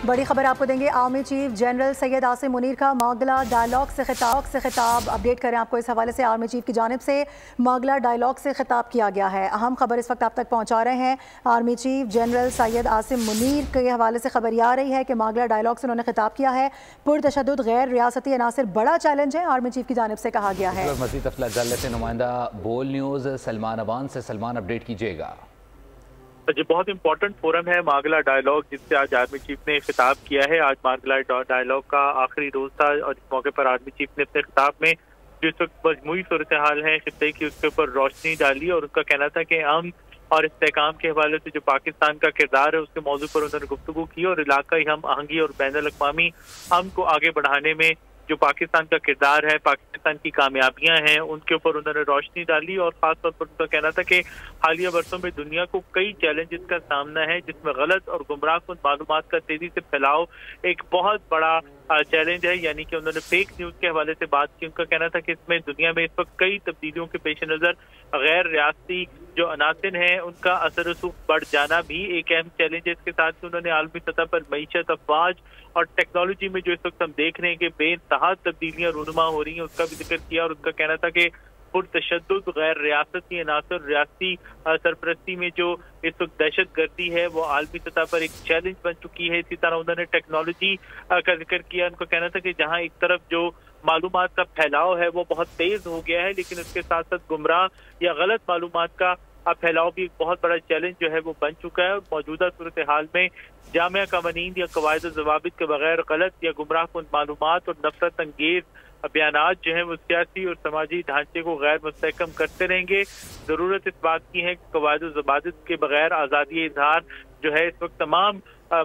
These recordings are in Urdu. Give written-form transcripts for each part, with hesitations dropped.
بڑی خبر آپ کو دیں گے، army chief general Syed Asim Munir کا ماگلا ڈائلاگ سے خطاب اپڈیٹ کریں آپ کو اس حوالے سے۔ آرمی چیف کی جانب سے ماگلا ڈائلاگ سے خطاب کیا گیا ہے۔ اہم خبر اس وقت آپ تک پہنچا رہے ہیں، army chief general Syed Asim Munir کے حوالے سے خبر یہ آ رہی ہے کہ ماگلا ڈائلاگ سے انہوں نے خطاب کیا ہے۔ پرتشدد غیر ریاستی عناصر بڑا چیلنج ہے، آرمی چیف کی جانب سے کہا گیا ہے۔ مزید تفصیلات جان لیتے ہیں نمائندہ بول نیوز سلمان اوان سے۔ سلمان، اپڈیٹ کیجیے گا۔ جی، بہت امپورٹنٹ فورم ہے ماگلا ڈائلاگ، جس سے آج آرمی چیف نے خطاب کیا ہے۔ آج ماگلا ڈائلاگ کا آخری روز تھا اور اس موقع پر آرمی چیف نے اپنے خطاب میں جو اس وقت مجموعی صورتحال ہے خطے کی، اس کے اوپر روشنی ڈالی اور ان کا کہنا تھا کہ امن اور استحکام کے حوالے سے جو پاکستان کا کردار ہے اس کے موضوع پر انہوں نے گفتگو کی اور علاقائی ہم آہنگی اور بین الاقوامی امن کو آگے بڑھانے میں جو پاکستان کا کردار ہے، پاکستان کی کامیابیاں ہیں، ان کے اوپر انہوں نے روشنی ڈالی اور خاص طور پر ان کا کہنا تھا کہ حالیہ برسوں میں دنیا کو کئی چیلنجز کا سامنا ہے، جس میں غلط اور گمراہ کن معلومات کا تیزی سے پھیلاؤ ایک بہت بڑا چیلنج ہے۔ یعنی کہ انہوں نے فیک نیوز کے حوالے سے بات کی۔ ان کا کہنا تھا کہ اس میں دنیا میں اس وقت کئی تبدیلیوں کے پیش نظر غیر ریاستی جو عناصر ہیں ان کا اثر و رسوخ بڑھ جانا بھی ایک اہم چیلنج ہے۔ اس کے ساتھ انہوں نے عالمی سطح پر معیشت، افواج اور ٹیکنالوجی میں جو اس وقت ہم دیکھ رہے ہیں کہ بے انتہا تبدیلیاں رونما ہو رہی ہیں، اس کا بھی ذکر کیا اور ان کا کہنا تھا کہ پرتشدد غیر ریاستی عناصر ریاستی سرپرستی میں جو اس وقت دہشت گردی ہے وہ عالمی سطح پر ایک چیلنج بن چکی ہے۔ اسی طرح انہوں نے ٹیکنالوجی کا ذکر کیا۔ ان کا کہنا تھا کہ جہاں ایک طرف جو معلومات کا پھیلاؤ ہے وہ بہت تیز ہو گیا ہے، لیکن اس کے ساتھ ساتھ گمراہ یا غلط معلومات کا پھیلاؤ بھی ایک بہت بڑا چیلنج جو ہے وہ بن چکا ہے۔ اور موجودہ صورتحال میں جامعہ قوانین یا قواعد و ضوابط کے بغیر غلط یا گمراہ کن معلومات اور نفرت انگیز بیانات جو ہیں وہ سیاسی اور سماجی ڈھانچے کو غیر مستحکم کرتے رہیں گے۔ ضرورت اس بات کی ہے کہ قواعد و ضوابط کے بغیر آزادی اظہار جو ہے اس وقت تمام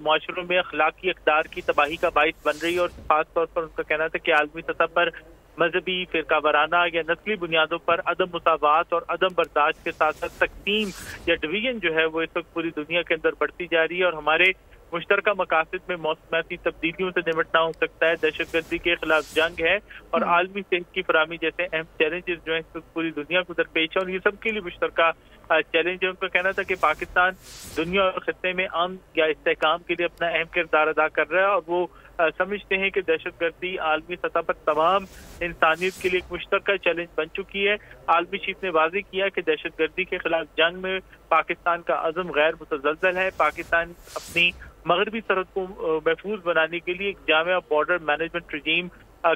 معاشروں میں اخلاقی اقدار کی تباہی کا باعث بن رہی ہے۔ اور خاص طور پر ان کا کہنا تھا کہ عالمی سطح پر مذہبی، فرقہ وارانہ یا نسلی بنیادوں پر عدم مساوات اور عدم برداشت کے ساتھ ساتھ تقسیم یا ڈویژن جو ہے وہ اس وقت پوری دنیا کے اندر بڑھتی جا رہی ہے اور ہمارے مشترکہ مقاصد میں موسمیاتی تبدیلیوں سے نمٹنا ہو سکتا ہے، دہشت گردی کے خلاف جنگ ہے اور عالمی صحت کی فراہمی جیسے اہم چیلنجز جو ہیں پوری دنیا کو درپیش ہے اور یہ سب کے لیے مشترکہ چیلنج ہے۔ ان کا کہنا تھا کہ پاکستان دنیا اور خطے میں امن یا استحکام کے لیے اپنا اہم کردار ادا کر رہا ہے اور وہ سمجھتے ہیں کہ دہشت گردی عالمی سطح پر تمام انسانیت کے لیے ایک مشترکہ چیلنج بن چکی ہے۔ عالمی چیف نے واضح کیا کہ دہشت گردی کے خلاف جنگ میں پاکستان کا عزم غیر متزلزل ہے۔ پاکستان اپنی مغربی سرحد کو محفوظ بنانے کے لیے ایک جامع بارڈر مینجمنٹ رجیم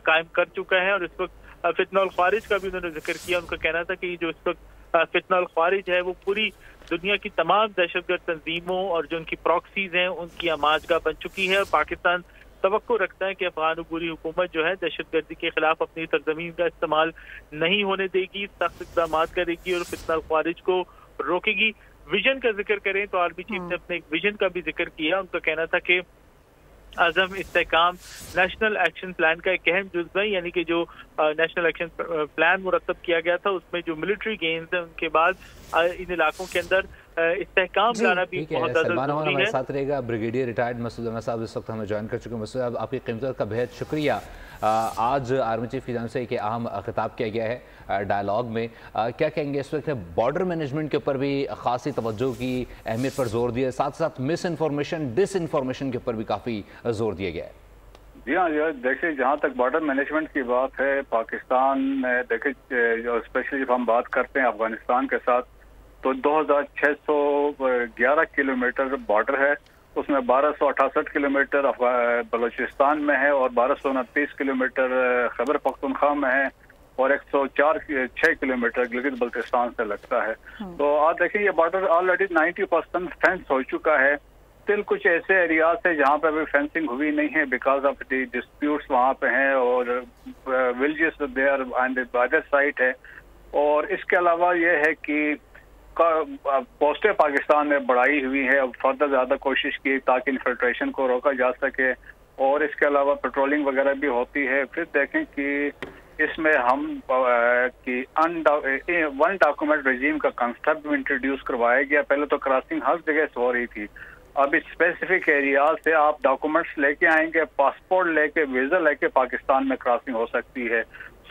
قائم کر چکا ہے اور اس وقت فتنہ الخوارج کا بھی انہوں نے ذکر کیا۔ ان کا کہنا تھا کہ جو اس وقت فتنہ الخوارج ہے وہ پوری دنیا کی تمام دہشت گرد تنظیموں اور جو ان کی پراکسیز ہیں ان کی آماجگاہ بن چکی ہے اور پاکستان توقع رکھتا ہے کہ افغان عبوری حکومت جو ہے دہشت گردی کے خلاف اپنی سرزمین کا استعمال نہیں ہونے دے گی، سخت اقدامات کرے گی اور فتنہ الخوارج کو روکے گی۔ ویژن کا ذکر کریں تو آرمی چیف نے اپنے ایک ویژن کا بھی ذکر کیا۔ ان کا کہنا تھا کہ عزم، استحکام نیشنل ایکشن پلان کا ایک اہم جزو ہے، یعنی کہ جو نیشنل ایکشن پلان مرتب کیا گیا تھا اس میں جو ملٹری گینز ہیں ان کے بعد ان علاقوں کے اندر استحکام لانا بھی بہت زیادہ ضروری ہے۔ ہمارے ساتھ رہے گا بریگیڈیئر ریٹائرڈ مسعود احمد صاحب، اس وقت ہمیں جوائن کر چکے ہیں۔ مسعود صاحب، آپ کی قیمت کا بہت شکریہ۔ آج آرمی چیف کی جانب سے ایک اہم خطاب کیا گیا ہے ڈائلاگ میں، کیا کہیں گے اس وقت بارڈر مینجمنٹ کے اوپر بھی خاصی توجہ کی اہمیت پر زور دیا ہے، ساتھ ساتھ مس انفارمیشن ڈس انفارمیشن کے اوپر بھی کافی زور دیا گیا ہے؟ جی ہاں، دیکھیں جہاں تک بارڈر مینجمنٹ کی بات ہے، پاکستان میں دیکھیں اسپیشلی جب ہم بات کرتے ہیں افغانستان کے ساتھ تو 2611 کلومیٹر بارڈر ہے، اس میں 1268 کلومیٹر بلوچستان میں ہے اور 1229 کلومیٹر خیبر پختونخوا میں ہے اور 104.6 کلومیٹر گلگت بلتستان سے لگتا ہے۔ تو آپ دیکھیں یہ بارڈر آلریڈی 90% فینس ہو چکا ہے۔ اسٹل کچھ ایسے ایریاز ہیں جہاں پہ ابھی فینسنگ ہوئی نہیں ہے بیکاز آف دی ڈسپیوٹس وہاں پہ ہیں اور villages there and border site ہے۔ اور اس کے علاوہ یہ ہے کہ پوسٹیں پاکستان میں بڑھائی ہوئی ہے، اب فردر زیادہ کوشش کی تاکہ انفلٹریشن کو روکا جا سکے اور اس کے علاوہ پیٹرولنگ وغیرہ بھی ہوتی ہے۔ پھر دیکھیں کہ اس میں ہم ون ڈاکومنٹ رجیم کا کنسپٹ بھی انٹروڈیوس کروایا گیا۔ پہلے تو کراسنگ ہر جگہ سے ہو رہی تھی، اب اسپیسیفک ایریاز سے آپ ڈاکومنٹس لے کے آئیں گے، پاسپورٹ لے کے، ویزا لے کے پاکستان میں کراسنگ ہو سکتی ہے۔